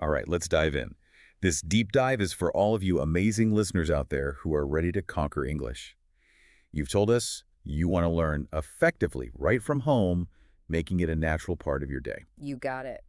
All right, let's dive in. This deep dive is for all of you amazing listeners out there who are ready to conquer English. You've told us you want to learn effectively right from home, making it a natural part of your day. You got it.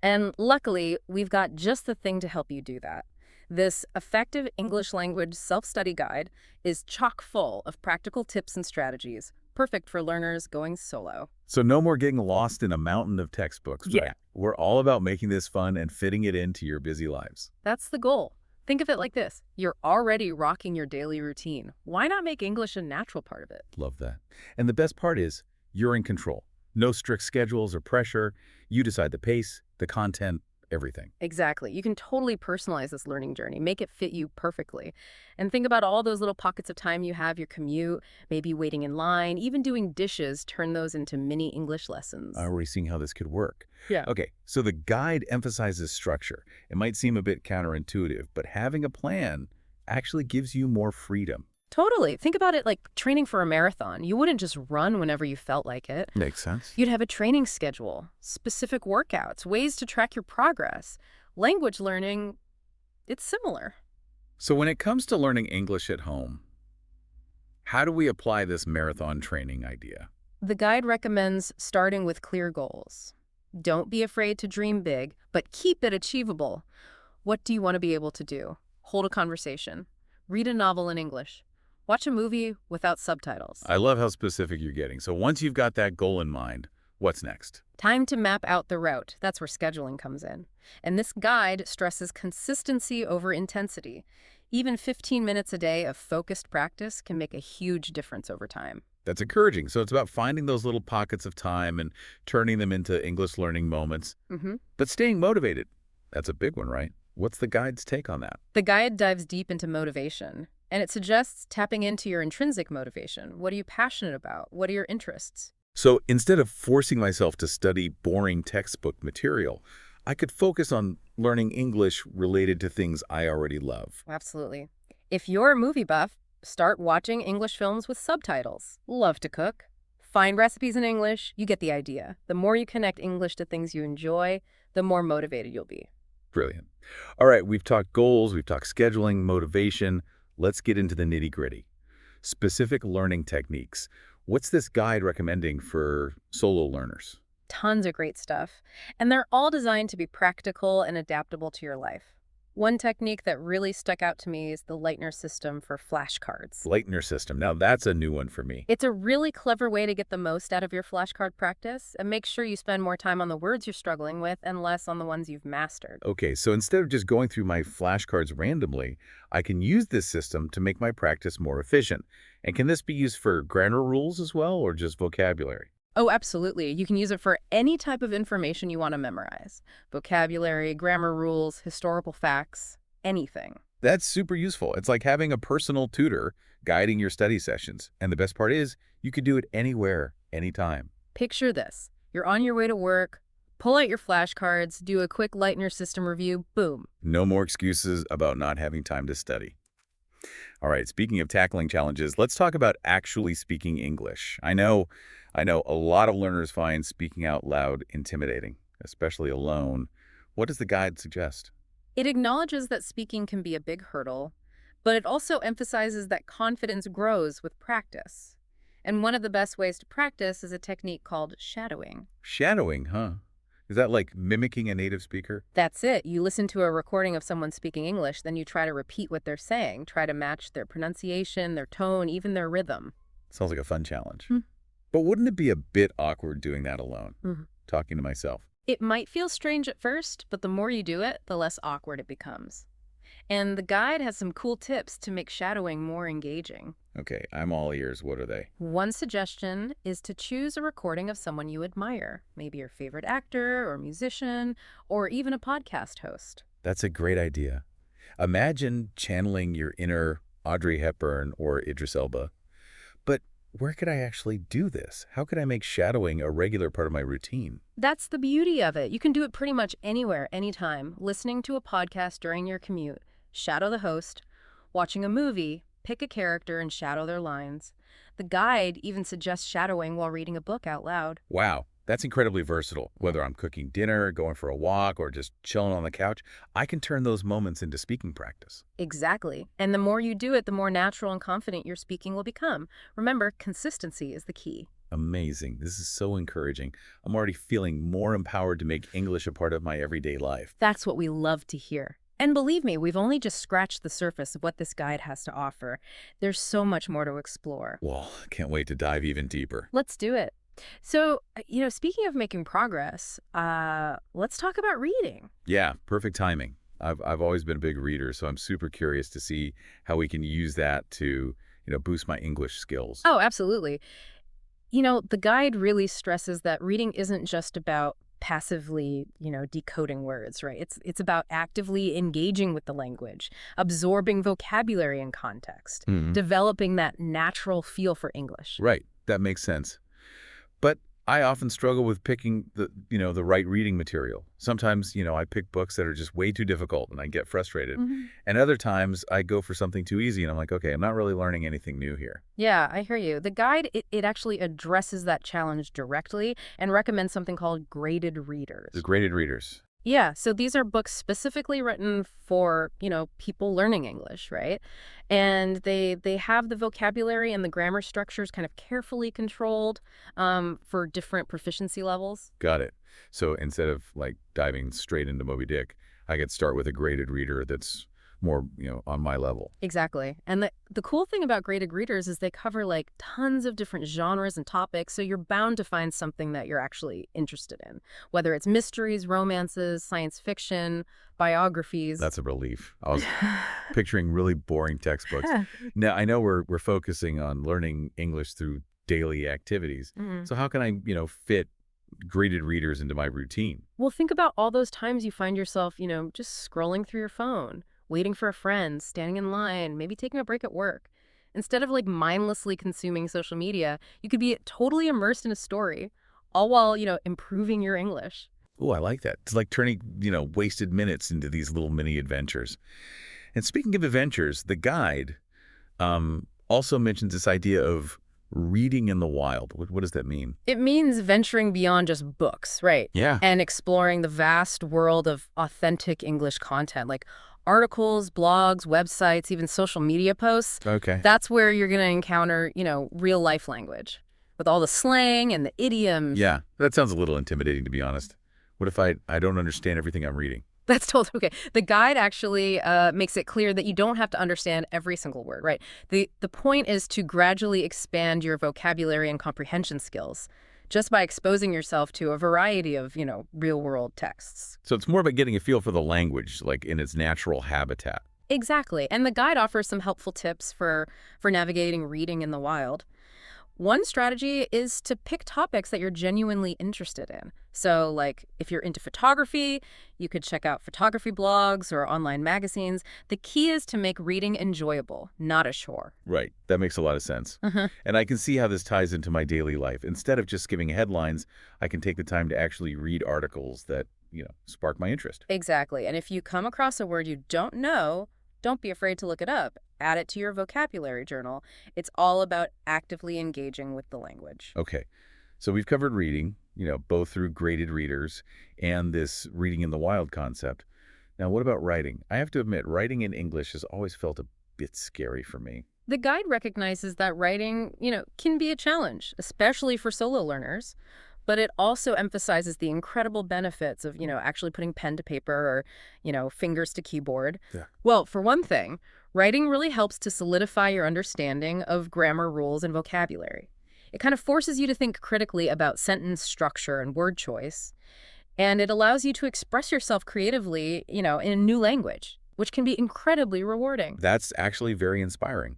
And luckily, we've got just the thing to help you do that. This effective English language self-study guide is chock full of practical tips and strategies, perfect for learners going solo. So no more getting lost in a mountain of textbooks, right? Yeah. We're all about making this fun and fitting it into your busy lives. That's the goal. Think of it like this. You're already rocking your daily routine. Why not make English a natural part of it? Love that. And the best part is, you're in control. No strict schedules or pressure. You decide the pace, the content, everything. Exactly. You can totally personalize this learning journey, make it fit you perfectly. And think about all those little pockets of time you have, your commute, maybe waiting in line, even doing dishes, turn those into mini English lessons. Already seeing how this could work. Yeah. Okay, so the guide emphasizes structure. It might seem a bit counterintuitive, but having a plan actually gives you more freedom. Totally. Think about it like training for a marathon. You wouldn't just run whenever you felt like it. Makes sense. You'd have a training schedule, specific workouts, ways to track your progress. Language learning, it's similar. So when it comes to learning English at home, how do we apply this marathon training idea? The guide recommends starting with clear goals. Don't be afraid to dream big, but keep it achievable. What do you want to be able to do? Hold a conversation. Read a novel in English. Watch a movie without subtitles. I love how specific you're getting. So once you've got that goal in mind, what's next? Time to map out the route. That's where scheduling comes in. And this guide stresses consistency over intensity. Even 15 minutes a day of focused practice can make a huge difference over time. That's encouraging. So it's about finding those little pockets of time and turning them into English learning moments, but staying motivated. That's a big one, right? What's the guide's take on that? The guide dives deep into motivation, and it suggests tapping into your intrinsic motivation. What are you passionate about? What are your interests? So instead of forcing myself to study boring textbook material, I could focus on learning English related to things I already love. Absolutely. If you're a movie buff, start watching English films with subtitles. Love to cook. Find recipes in English. You get the idea. The more you connect English to things you enjoy, the more motivated you'll be. Brilliant. All right, we've talked goals, we've talked scheduling, motivation. Let's get into the nitty-gritty. Specific learning techniques. What's this guide recommending for solo learners? Tons of great stuff. And they're all designed to be practical and adaptable to your life. One technique that really stuck out to me is the Leitner system for flashcards. Leitner system. Now that's a new one for me. It's a really clever way to get the most out of your flashcard practice and make sure you spend more time on the words you're struggling with and less on the ones you've mastered. Okay, so instead of just going through my flashcards randomly, I can use this system to make my practice more efficient. And can this be used for grammar rules as well, or just vocabulary? Oh, absolutely. You can use it for any type of information you want to memorize. Vocabulary, grammar rules, historical facts, anything. That's super useful. It's like having a personal tutor guiding your study sessions. And the best part is, you can do it anywhere, anytime. Picture this. You're on your way to work, pull out your flashcards, do a quick Leitner system review, boom. No more excuses about not having time to study. All right, speaking of tackling challenges, let's talk about actually speaking English. I know a lot of learners find speaking out loud intimidating, especially alone. What does the guide suggest? It acknowledges that speaking can be a big hurdle, but it also emphasizes that confidence grows with practice. And one of the best ways to practice is a technique called shadowing. Shadowing, huh? Is that like mimicking a native speaker? That's it. You listen to a recording of someone speaking English, then you try to repeat what they're saying, try to match their pronunciation, their tone, even their rhythm. Sounds like a fun challenge. Hmm. But wouldn't it be a bit awkward doing that alone, Mhm. talking to myself? It might feel strange at first, but the more you do it, the less awkward it becomes. And the guide has some cool tips to make shadowing more engaging. Okay, I'm all ears. What are they? One suggestion is to choose a recording of someone you admire, maybe your favorite actor or musician, or even a podcast host. That's a great idea. Imagine channeling your inner Audrey Hepburn or Idris Elba. But where could I actually do this? How could I make shadowing a regular part of my routine? That's the beauty of it. You can do it pretty much anywhere, anytime. Listening to a podcast during your commute, shadow the host, watching a movie, pick a character and shadow their lines. The guide even suggests shadowing while reading a book out loud. Wow, That's incredibly versatile. Whether I'm cooking dinner, going for a walk, or just chilling on the couch, I can turn those moments into speaking practice. Exactly. And the more you do it, the more natural and confident your speaking will become. Remember, consistency is the key. Amazing. This is so encouraging. I'm already feeling more empowered to make English a part of my everyday life. That's what we love to hear. And believe me, we've only just scratched the surface of what this guide has to offer. There's so much more to explore. Well, can't wait to dive even deeper. Let's do it. So, speaking of making progress, let's talk about reading. Yeah, perfect timing. I've always been a big reader, so I'm super curious to see how we can use that to, boost my English skills. Oh, absolutely. The guide really stresses that reading isn't just about passively, decoding words, right? It's about actively engaging with the language, absorbing vocabulary and context, Mhm. developing that natural feel for English. Right. That makes sense. But I often struggle with picking the right reading material. Sometimes, I pick books that are just way too difficult and I get frustrated. Mhm. And other times I go for something too easy and I'm like, okay, I'm not really learning anything new here. Yeah, I hear you. The guide, it actually addresses that challenge directly and recommends something called graded readers. The graded readers. Yeah, so these are books specifically written for, people learning English, right? And they have the vocabulary and the grammar structures kind of carefully controlled for different proficiency levels. Got it. So instead of like diving straight into Moby Dick, I could start with a graded reader that's more, on my level. Exactly. And the cool thing about graded readers is they cover like tons of different genres and topics, so you're bound to find something that you're actually interested in, whether it's mysteries, romances, science fiction, biographies. That's a relief. I was picturing really boring textbooks. Now, I know we're focusing on learning English through daily activities. Mhm. So how can I, fit graded readers into my routine? Well, think about all those times you find yourself, just scrolling through your phone, waiting for a friend, standing in line, maybe taking a break at work. Instead of like mindlessly consuming social media, you could be totally immersed in a story, all while, improving your English. Oh, I like that. It's like turning, wasted minutes into these little mini adventures. And speaking of adventures, the guide also mentions this idea of reading in the wild. What does that mean? It means venturing beyond just books, right? Yeah. And exploring the vast world of authentic English content, like articles, blogs, websites, even social media posts. Okay. That's where you're going to encounter, real life language with all the slang and the idioms. Yeah, that sounds a little intimidating, to be honest. What if I don't understand everything I'm reading? That's totally okay. The guide actually makes it clear that you don't have to understand every single word, right? The point is to gradually expand your vocabulary and comprehension skills just by exposing yourself to a variety of, real world texts. So it's more about getting a feel for the language, like in its natural habitat. Exactly. And the guide offers some helpful tips for navigating reading in the wild. One strategy is to pick topics that you're genuinely interested in. So, like, if you're into photography, you could check out photography blogs or online magazines. The key is to make reading enjoyable, not a chore. Right. That makes a lot of sense. And I can see how this ties into my daily life. Instead of just skimming headlines, I can take the time to actually read articles that, spark my interest. Exactly. And if you come across a word you don't know, don't be afraid to look it up. Add it to your vocabulary journal. It's all about actively engaging with the language. Okay. So we've covered reading, both through graded readers and this reading in the wild concept. Now, what about writing? I have to admit, writing in English has always felt a bit scary for me. The guide recognizes that writing, can be a challenge, especially for solo learners. But it also emphasizes the incredible benefits of, actually putting pen to paper or, fingers to keyboard. Yeah. Well, for one thing, writing really helps to solidify your understanding of grammar rules and vocabulary. It kind of forces you to think critically about sentence structure and word choice. And it allows you to express yourself creatively, in a new language, which can be incredibly rewarding. That's actually very inspiring.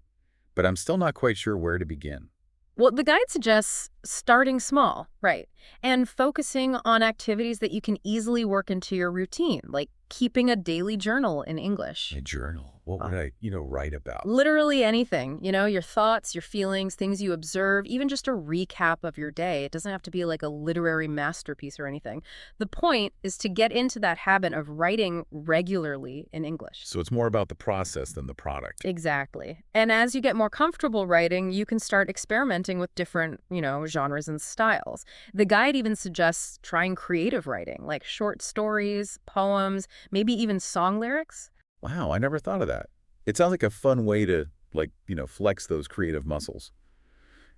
But I'm still not quite sure where to begin. Well, the guide suggests starting small, right, and focusing on activities that you can easily work into your routine, like keeping a daily journal in English. A journal. What would I, write about? Literally anything, your thoughts, your feelings, things you observe, even just a recap of your day. It doesn't have to be like a literary masterpiece or anything. The point is to get into that habit of writing regularly in English. So it's more about the process than the product. Exactly. And as you get more comfortable writing, you can start experimenting with different, genres and styles. The guide even suggests trying creative writing, like short stories, poems, maybe even song lyrics. Wow, I never thought of that. It sounds like a fun way to, flex those creative muscles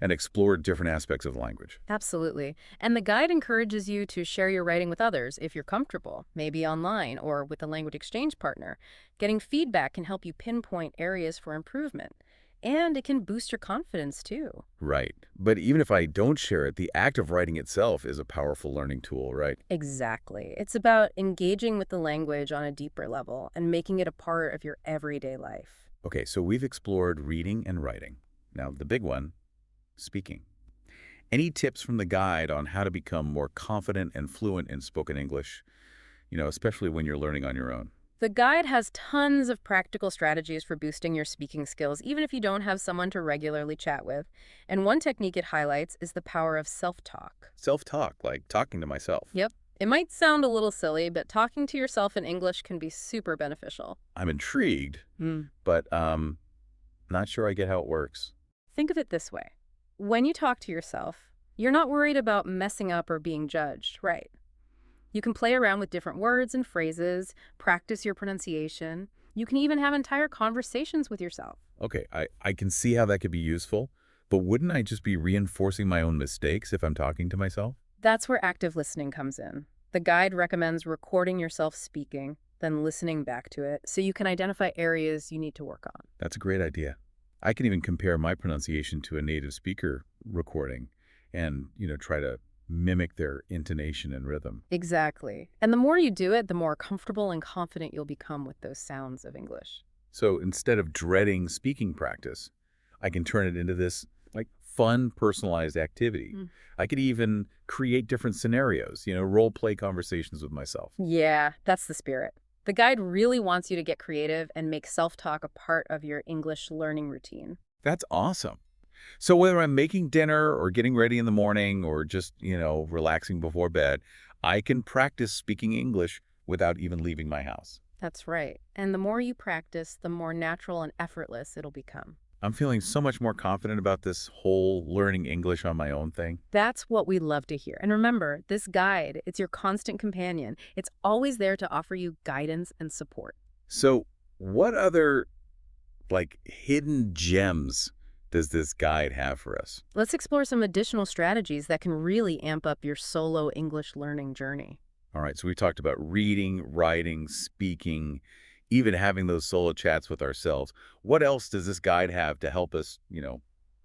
and explore different aspects of language. Absolutely. And the guide encourages you to share your writing with others if you're comfortable, maybe online or with a language exchange partner. Getting feedback can help you pinpoint areas for improvement. And it can boost your confidence, too. Right. But even if I don't share it, the act of writing itself is a powerful learning tool, right? Exactly. It's about engaging with the language on a deeper level and making it a part of your everyday life. Okay, so we've explored reading and writing. Now, the big one, speaking. Any tips from the guide on how to become more confident and fluent in spoken English, especially when you're learning on your own? The guide has tons of practical strategies for boosting your speaking skills, even if you don't have someone to regularly chat with. And one technique it highlights is the power of self-talk. Self-talk, like talking to myself. Yep. It might sound a little silly, but talking to yourself in English can be super beneficial. I'm intrigued, Hmm. but not sure I get how it works. Think of it this way. When you talk to yourself, you're not worried about messing up or being judged, right? You can play around with different words and phrases, practice your pronunciation. You can even have entire conversations with yourself. Okay, I can see how that could be useful, but wouldn't I just be reinforcing my own mistakes if I'm talking to myself? That's where active listening comes in. The guide recommends recording yourself speaking, then listening back to it, so you can identify areas you need to work on. That's a great idea. I can even compare my pronunciation to a native speaker recording and, try to mimic their intonation and rhythm. Exactly. And the more you do it, the more comfortable and confident you'll become with those sounds of English. So instead of dreading speaking practice, I can turn it into this fun, personalized activity. Mm. I could even create different scenarios, role play conversations with myself. Yeah, that's the spirit. The guide really wants you to get creative and make self-talk a part of your English learning routine. That's awesome. So whether I'm making dinner or getting ready in the morning or just, relaxing before bed, I can practice speaking English without even leaving my house. That's right. And the more you practice, the more natural and effortless it'll become. I'm feeling so much more confident about this whole learning English on my own thing. That's what we love to hear. And remember, this guide, it's your constant companion. It's always there to offer you guidance and support. So what other, hidden gems does this guide have for us? Let's explore some additional strategies that can really amp up your solo English learning journey. All right, so we talked about reading, writing, speaking, even having those solo chats with ourselves. What else does this guide have to help us,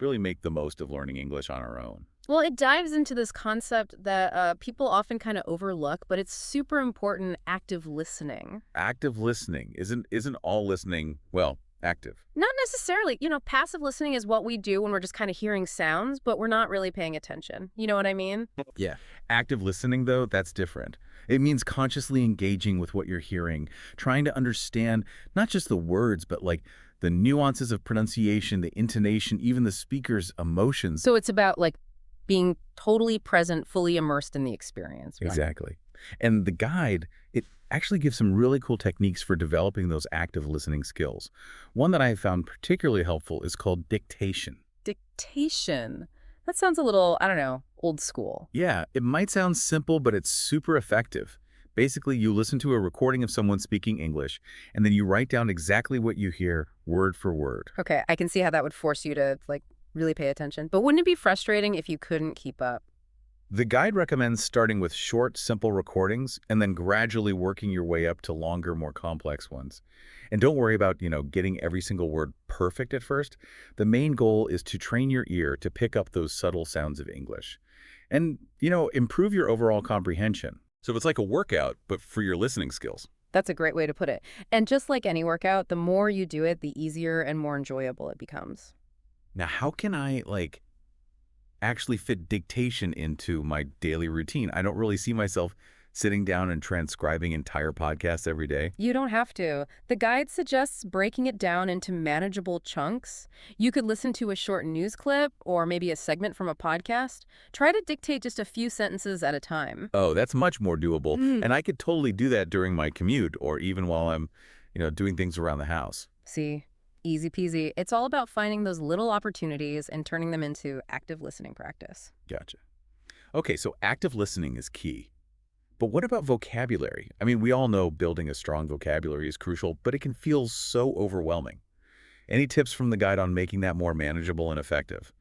really make the most of learning English on our own? Well, it dives into this concept that people often kind of overlook, but it's super important: active listening. Active listening isn't all listening, well, active. Not necessarily. Passive listening is what we do when we're just kind of hearing sounds, but we're not really paying attention. You know what I mean? Yeah. Active listening, though, that's different. It means consciously engaging with what you're hearing, trying to understand not just the words, but the nuances of pronunciation, the intonation, even the speaker's emotions. So it's about being totally present, fully immersed in the experience. Right? Exactly. And the guide, it actually gives some really cool techniques for developing those active listening skills. One that I have found particularly helpful is called dictation. Dictation. That sounds a little, I don't know, old school. Yeah, it might sound simple, but it's super effective. Basically, you listen to a recording of someone speaking English, and then you write down exactly what you hear, word for word. Okay, I can see how that would force you to, really pay attention. But wouldn't it be frustrating if you couldn't keep up? The guide recommends starting with short, simple recordings and then gradually working your way up to longer, more complex ones. And don't worry about, getting every single word perfect at first. The main goal is to train your ear to pick up those subtle sounds of English and, improve your overall comprehension. So it's like a workout, but for your listening skills. That's a great way to put it. And just like any workout, the more you do it, the easier and more enjoyable it becomes. Now, how can I, actually fit dictation into my daily routine? I don't really see myself sitting down and transcribing entire podcasts every day? You don't have to. The guide suggests breaking it down into manageable chunks. You could listen to a short news clip or maybe a segment from a podcast. Try to dictate just a few sentences at a time. Oh, that's much more doable. Mm. And I could totally do that during my commute or even while I'm, doing things around the house. See, easy peasy. It's all about finding those little opportunities and turning them into active listening practice. Gotcha. Okay, so active listening is key. But what about vocabulary? I mean, we all know building a strong vocabulary is crucial, but it can feel so overwhelming. Any tips from the guide on making that more manageable and effective,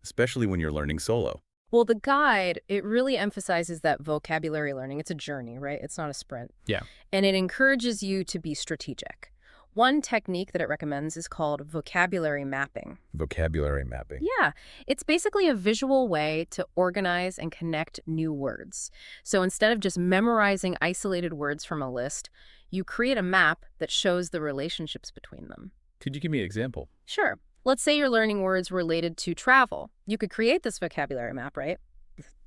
especially when you're learning solo? Well, the guide, it really emphasizes that vocabulary learning, it's a journey, right? It's not a sprint. Yeah. And it encourages you to be strategic. One technique that it recommends is called vocabulary mapping. Vocabulary mapping. Yeah, it's basically a visual way to organize and connect new words. So instead of just memorizing isolated words from a list, you create a map that shows the relationships between them. Could you give me an example? Sure. Let's say you're learning words related to travel. You could create this vocabulary map, right?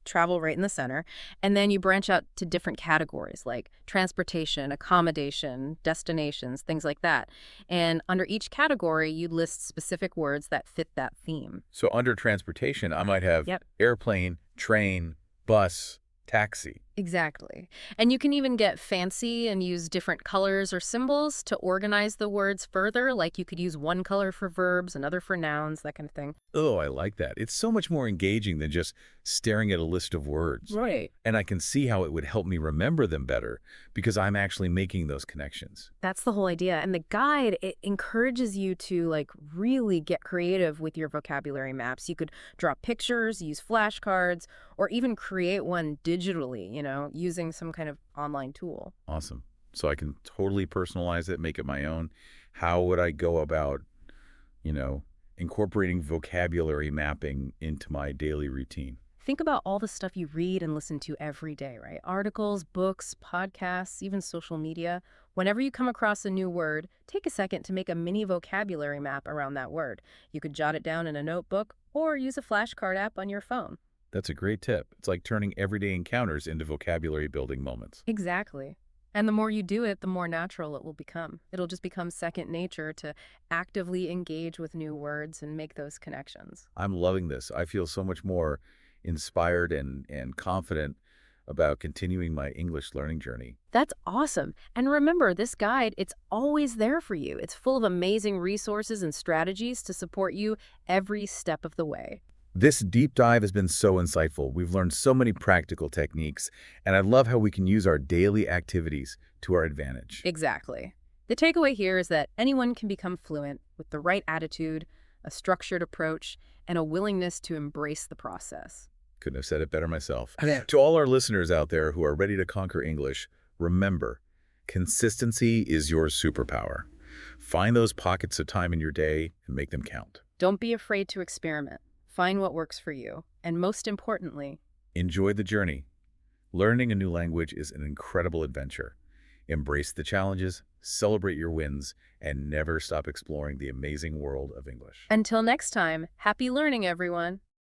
Travel right in the center, and then you branch out to different categories like transportation, accommodation, destinations, things like that. And under each category, you list specific words that fit that theme. So under transportation, I might have Yep. airplane, train, bus, taxi. Exactly. And you can even get fancy and use different colors or symbols to organize the words further, like you could use one color for verbs, another for nouns, that kind of thing. Oh, I like that. It's so much more engaging than just staring at a list of words. Right. And I can see how it would help me remember them better because I'm actually making those connections. That's the whole idea. And the guide, it encourages you to really get creative with your vocabulary maps. You could draw pictures, use flashcards, or even create one digitally, using some kind of online tool. Awesome. So I can totally personalize it, make it my own. How would I go about, incorporating vocabulary mapping into my daily routine? Think about all the stuff you read and listen to every day, right? Articles, books, podcasts, even social media. Whenever you come across a new word, take a second to make a mini vocabulary map around that word. You could jot it down in a notebook or use a flashcard app on your phone. That's a great tip. It's like turning everyday encounters into vocabulary building moments. Exactly. And the more you do it, the more natural it will become. It'll just become second nature to actively engage with new words and make those connections. I'm loving this. I feel so much more inspired and confident about continuing my English learning journey. That's awesome. And remember, this guide, it's always there for you. It's full of amazing resources and strategies to support you every step of the way. This deep dive has been so insightful. We've learned so many practical techniques, and I love how we can use our daily activities to our advantage. Exactly. The takeaway here is that anyone can become fluent with the right attitude, a structured approach, and a willingness to embrace the process. Couldn't have said it better myself. Okay. To all our listeners out there who are ready to conquer English, remember, consistency is your superpower. Find those pockets of time in your day and make them count. Don't be afraid to experiment. Find what works for you. And most importantly, enjoy the journey. Learning a new language is an incredible adventure. Embrace the challenges, celebrate your wins, and never stop exploring the amazing world of English. until next time, happy learning, everyone.